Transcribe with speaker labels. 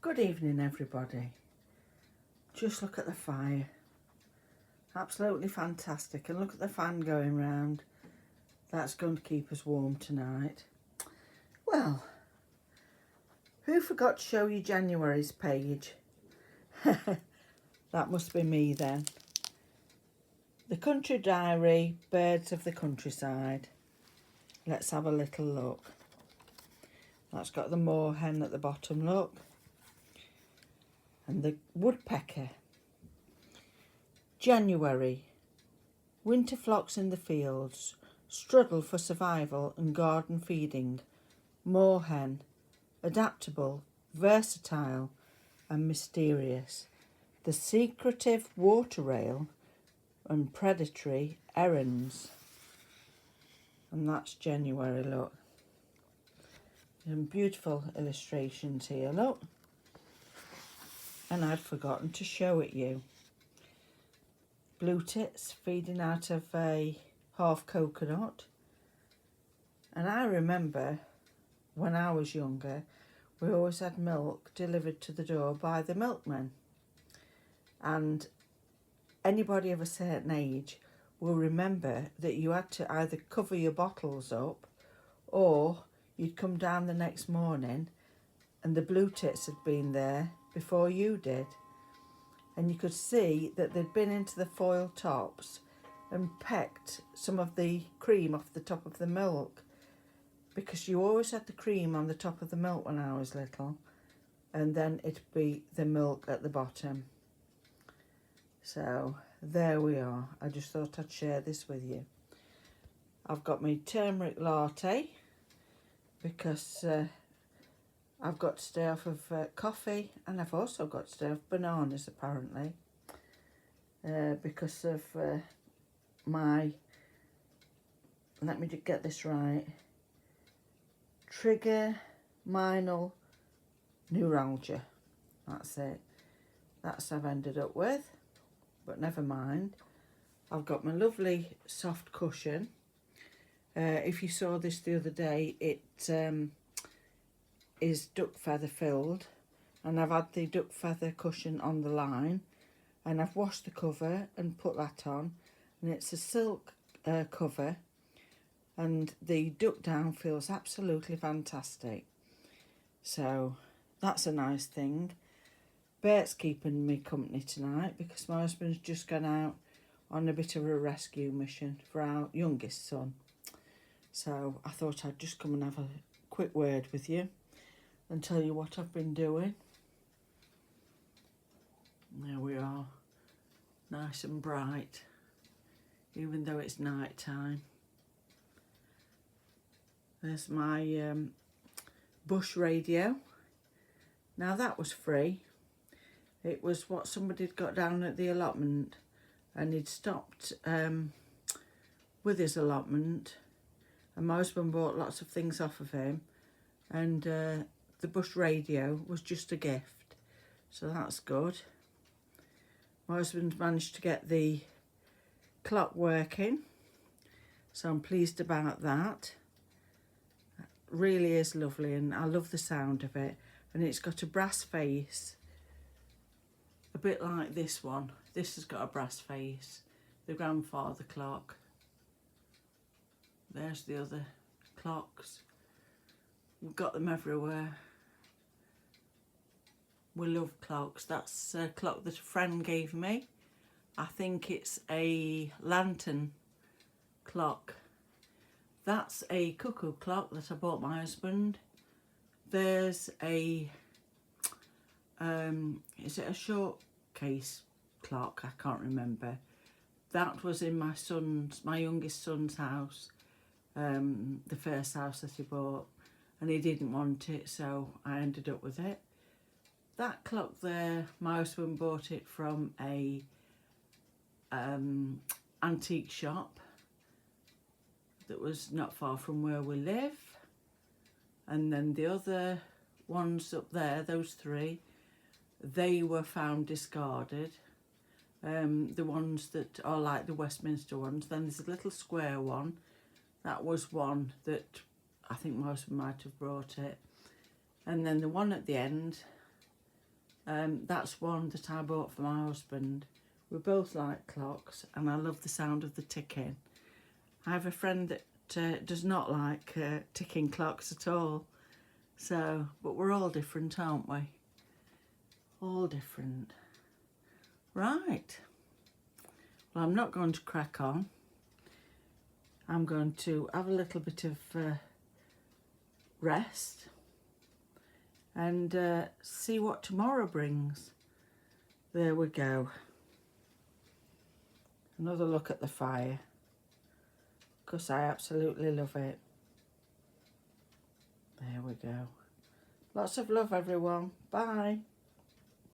Speaker 1: Good evening, everybody. Just look at the fire. Absolutely fantastic. And look at the fan going round. That's going to keep us warm tonight. Well, who forgot to show you January's page? That must be me then. The Country Diary, Birds of the Countryside. Let's have a little look. That's got the moorhen at the bottom, look. And the woodpecker. January. Winter flocks in the fields. Struggle for survival and garden feeding. Moorhen. Adaptable, versatile and mysterious. The secretive water rail and predatory errands. And that's January, look. Some beautiful illustrations here, look. And I'd forgotten to show it you. Blue tits feeding out of a half coconut. And I remember when I was younger, we always had milk delivered to the door by the milkman. And anybody of a certain age will remember that you had to either cover your bottles up or you'd come down the next morning and the blue tits had been there before you did. And you could see that they'd been into the foil tops and pecked some of the cream off the top of the milk, because you always had the cream on the top of the milk when I was little, and then it'd be the milk at the bottom. So there we are. I just thought I'd share this with you. I've got my turmeric latte because I've got to stay off of coffee, and I've also got to stay off bananas apparently because of my, let me get this right, trigeminal neuralgia. That's it. That's what I've ended up with, but never mind. I've got my lovely soft cushion. If you saw this the other day, it is duck feather filled, and I've had the duck feather cushion on the line, and I've washed the cover and put that on, and it's a silk cover, and the duck down feels absolutely fantastic. So that's a nice thing. Bert's keeping me company tonight because my husband's just gone out on a bit of a rescue mission for our youngest son. So I thought I'd just come and have a quick word with you and tell you what I've been doing. There we are, nice and bright, even though it's night time. There's my bush radio. Now that was free. It was what somebody had got down at the allotment, and he'd stopped with his allotment, and my husband bought lots of things off of him, and the bush radio was just a gift, so that's good. My husband managed to get the clock working, so I'm pleased about that. It really is lovely, and I love the sound of it, and it's got a brass face, a bit like this one. This has got a brass face, the grandfather clock. There's the other clocks. We've got them everywhere. We love clocks. That's a clock that a friend gave me. I think it's a lantern clock. That's a cuckoo clock that I bought my husband. There's a, is it a showcase clock? I can't remember. That was in my youngest son's house, the first house that he bought, and he didn't want it, so I ended up with it. That clock there, my husband bought it from a antique shop that was not far from where we live. And then the other ones up there, those three, they were found discarded. The ones that are like the Westminster ones. Then there's a little square one. That was one that I think my husband might have brought it. And then the one at the end, That's one that I bought for my husband. We both like clocks, and I love the sound of the ticking. I have a friend that does not like ticking clocks at all. So, but we're all different, aren't we? All different. Right. Well, I'm not going to crack on. I'm going to have a little bit of rest and see what tomorrow brings. There we go. Another look at the fire, because I absolutely love it. There we go. Lots of love, everyone. Bye.